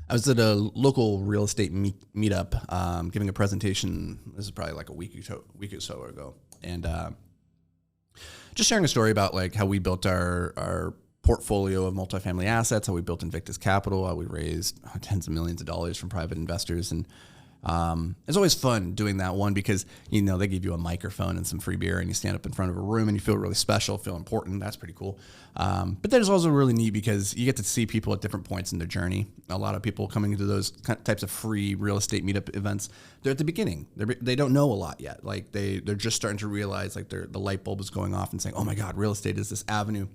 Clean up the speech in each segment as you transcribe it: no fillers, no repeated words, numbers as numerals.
I was at a local real estate meetup, giving a presentation. This is probably like a week or so ago, and just sharing a story about like how we built our portfolio of multifamily assets, how we built Invictus Capital, how we raised tens of millions of dollars from private investors, and it's always fun doing that one because, you know, they give you a microphone and some free beer and you stand up in front of a room and you feel really special, feel important. That's pretty cool. But that is also really neat because you get to see people at different points in their journey. A lot of people coming into those types of free real estate meetup events, they're at the beginning. They don't know a lot yet. Like they're just starting to realize like the light bulb is going off and saying, oh my God, real estate is this avenue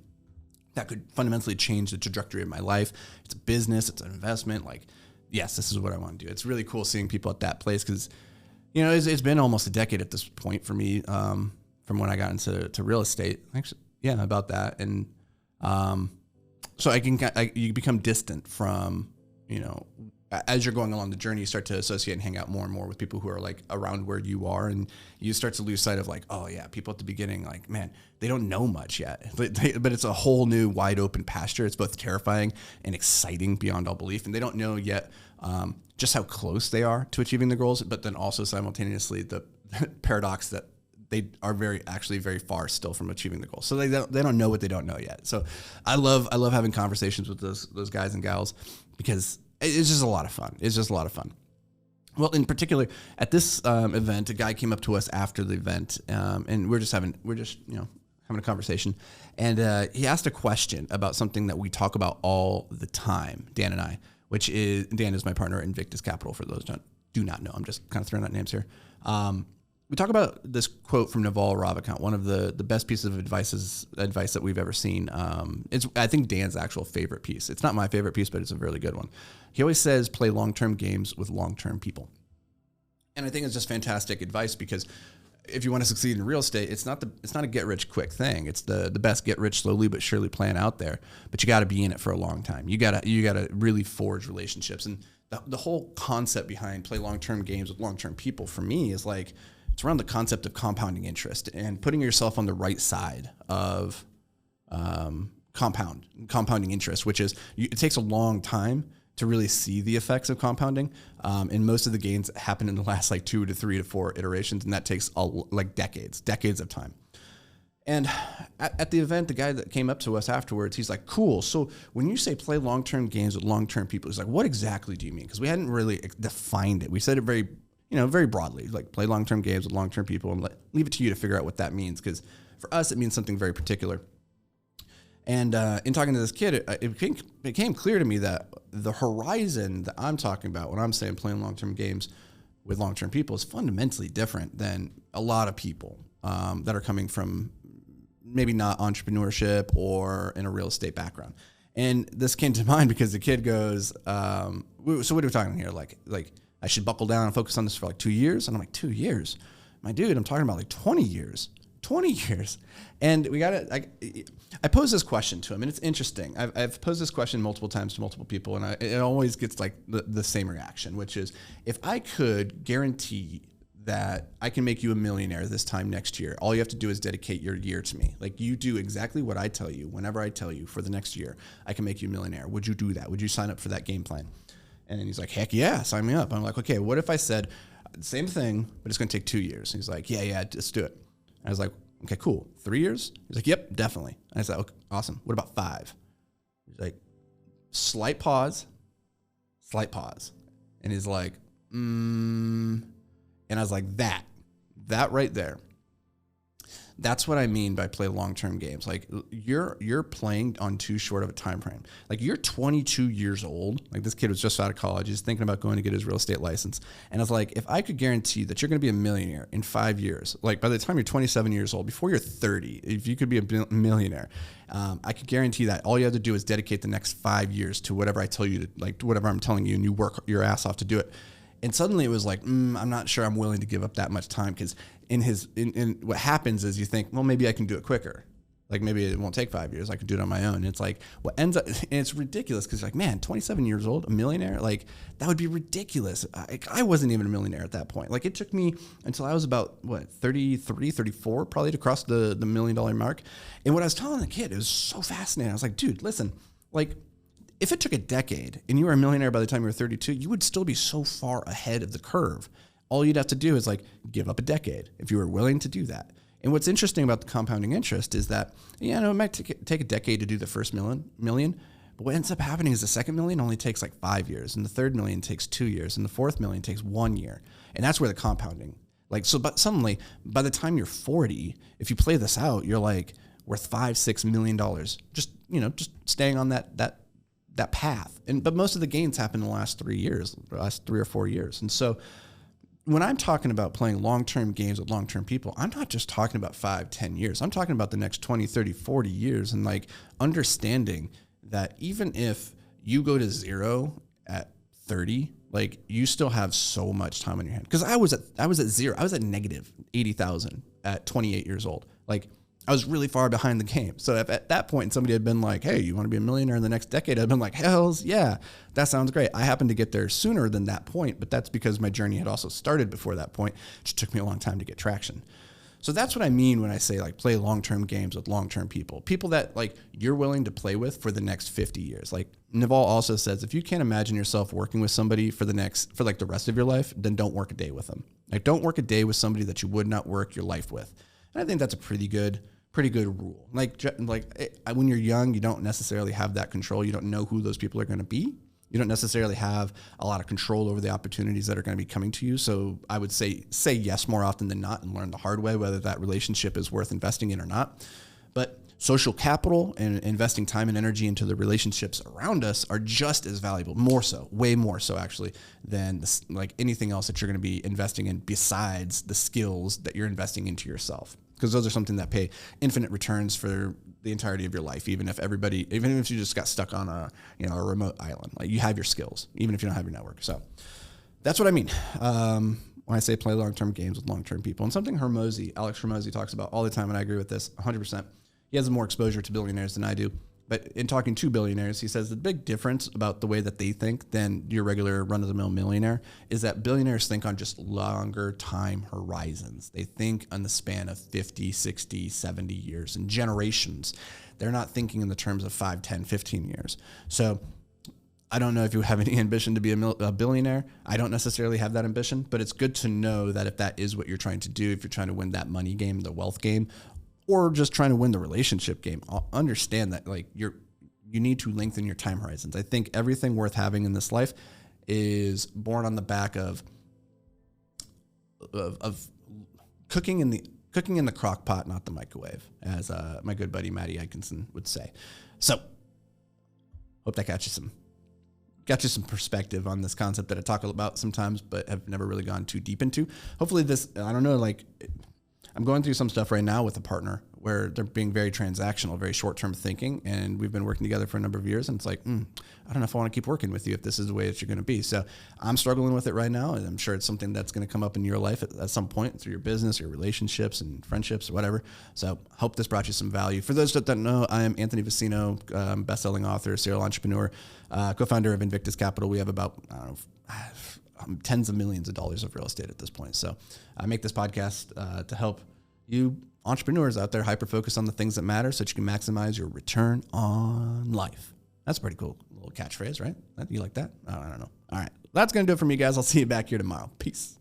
that could fundamentally change the trajectory of my life. It's a business, it's an investment. Like, yes, this is what I want to do. It's really cool seeing people at that place because, you know, it's been almost a decade at this point for me from when I got into real estate. Actually, yeah, about that. And so you become distant from, you know, as you're going along the journey, you start to associate and hang out more and more with people who are like around where you are. And you start to lose sight of like, oh yeah, people at the beginning, like, man, they don't know much yet, but it's a whole new wide open pasture. It's both terrifying and exciting beyond all belief. And they don't know yet just how close they are to achieving the goals, but then also simultaneously the paradox that they are very far still from achieving the goal. So they don't know what they don't know yet. So I love having conversations with those guys and gals because it's just a lot of fun. It's just a lot of fun. Well, in particular, at this event, a guy came up to us after the event, and we're just having a conversation, and he asked a question about something that we talk about all the time, Dan and I, which is Dan is my partner at Invictus Capital. For those who do not know, I'm just kind of throwing out names here. We talk about this quote from Naval Ravikant, one of the best pieces of advice that we've ever seen. It's I think Dan's actual favorite piece. It's not my favorite piece, but it's a really good one. He always says, play long-term games with long-term people. And I think it's just fantastic advice because if you want to succeed in real estate, it's not a get-rich-quick thing. It's the best get-rich-slowly but surely plan out there. But you got to be in it for a long time. You gotta really forge relationships. And the whole concept behind play long-term games with long-term people for me is like, it's around the concept of compounding interest and putting yourself on the right side of compounding interest, which is it takes a long time to really see the effects of compounding. And most of the gains happen in the last like 2 to 3 to 4 iterations. And that takes like decades of time. And at the event, the guy that came up to us afterwards, he's like, cool. So when you say play long-term games with long-term people, he's like, what exactly do you mean? Because we hadn't really defined it. We said it very broadly, like play long-term games with long-term people and leave it to you to figure out what that means. Because for us, it means something very particular. And in talking to this kid, it became clear to me that the horizon that I'm talking about when I'm saying playing long-term games with long-term people is fundamentally different than a lot of people that are coming from maybe not entrepreneurship or in a real estate background. And this came to mind because the kid goes, so what are we talking here? Like I should buckle down and focus on this for like 2 years? And I'm like, 2 years? My dude, I'm talking about like 20 years. 20 years. And I posed this question to him, and it's interesting. I've posed this question multiple times to multiple people, and it always gets like the same reaction, which is, if I could guarantee that I can make you a millionaire this time next year, all you have to do is dedicate your year to me. Like, you do exactly what I tell you, whenever I tell you for the next year, I can make you a millionaire. Would you do that? Would you sign up for that game plan? And he's like, heck yeah, sign me up. I'm like, okay, what if I said the same thing, but it's going to take 2 years? And he's like, yeah, just do it. I was like, okay, cool. 3 years? He's like, yep, definitely. And I said, okay, awesome. What about 5? He's like, slight pause. And he's like, and I was like, that right there. That's what I mean by play long-term games. Like, you're playing on too short of a time frame. Like, you're 22 years old. Like, this kid was just out of college. He's thinking about going to get his real estate license. And I was like, if I could guarantee that you're going to be a millionaire in 5 years, like by the time you're 27 years old, before you're 30, if you could be a millionaire, I could guarantee that all you have to do is dedicate the next 5 years to whatever I tell you to, like, whatever I'm telling you, and you work your ass off to do it. And suddenly it was like, I'm not sure I'm willing to give up that much time, because in what happens is you think, well, maybe I can do it quicker. Like, maybe it won't take 5 years. I could do it on my own. And it's like, what ends up, and it's ridiculous, because like, man, 27 years old, a millionaire, like, that would be ridiculous. I wasn't even a millionaire at that point. Like, it took me until I was about 33, 34, probably, to cross the $1 million mark. And what I was telling the kid, it was so fascinating. I was like, dude, listen, like, if it took a decade and you were a millionaire by the time you were 32, you would still be so far ahead of the curve. All you'd have to do is like give up a decade if you were willing to do that. And what's interesting about the compounding interest is that, it might take a decade to do the first million, but what ends up happening is the second million only takes like 5 years, and the third million takes 2 years, and the fourth million takes 1 year. And that's where the compounding, but suddenly by the time you're 40, if you play this out, you're like worth $5-6 million, just staying on that path. But most of the gains happen in the last 3 years, the last 3 or 4 years. And so when I'm talking about playing long-term games with long-term people, I'm not just talking about 5-10 years. I'm talking about the next 20, 30, 40 years, and like understanding that even if you go to zero at 30, like you still have so much time on your hand. Because I was at zero. I was at negative 80,000 at 28 years old. Like I was really far behind the game. So if at that point somebody had been like, hey, you want to be a millionaire in the next decade? I'd been like, hells yeah, that sounds great. I happened to get there sooner than that point, but that's because my journey had also started before that point. It just took me a long time to get traction. So that's what I mean when I say like play long-term games with long-term people that like you're willing to play with for the next 50 years. Like Naval also says, if you can't imagine yourself working with somebody for the rest of your life, then don't work a day with them. Like don't work a day with somebody that you would not work your life with. And I think that's a pretty good rule. Like when you're young, you don't necessarily have that control. You don't know who those people are going to be. You don't necessarily have a lot of control over the opportunities that are going to be coming to you. So I would say yes more often than not and learn the hard way, whether that relationship is worth investing in or not. But social capital and investing time and energy into the relationships around us are just as valuable, more so, way more so actually, than like anything else that you're going to be investing in besides the skills that you're investing into yourself. Because those are something that pay infinite returns for the entirety of your life, even if you just got stuck on a remote island. Like you have your skills, even if you don't have your network. So that's what I mean when I say play long-term games with long-term people. And something Alex Hormozy talks about all the time, and I agree with this 100%. He has more exposure to billionaires than I do. But in talking to billionaires, he says the big difference about the way that they think than your regular run-of-the-mill millionaire is that billionaires think on just longer time horizons. They think on the span of 50, 60, 70 years and generations. They're not thinking in the terms of 5, 10, 15 years. So I don't know if you have any ambition to be a billionaire. I don't necessarily have that ambition, but it's good to know that if that is what you're trying to do, if you're trying to win that money game, the wealth game, or just trying to win the relationship game, I'll understand that like you need to lengthen your time horizons. I think everything worth having in this life is born on the back of cooking in the crock pot, not the microwave, as my good buddy Matty Atkinson would say. So hope that got you some perspective on this concept that I talk about sometimes, but have never really gone too deep into. Hopefully I don't know, like I'm going through some stuff right now with a partner where they're being very transactional, very short-term thinking, and we've been working together for a number of years, and it's like, I don't know if I want to keep working with you if this is the way that you're going to be. So I'm struggling with it right now, and I'm sure it's something that's going to come up in your life at some point through your business, your relationships, and friendships, or whatever. So hope this brought you some value. For those that don't know, I am Anthony Vicino, best-selling author, serial entrepreneur, co-founder of Invictus Capital. We have about, tens of millions of dollars of real estate at this point. So I make this podcast to help you entrepreneurs out there hyper-focus on the things that matter so that you can maximize your return on life. That's a pretty cool little catchphrase, right? You like that? I don't know. All right. That's going to do it for me, guys. I'll see you back here tomorrow. Peace.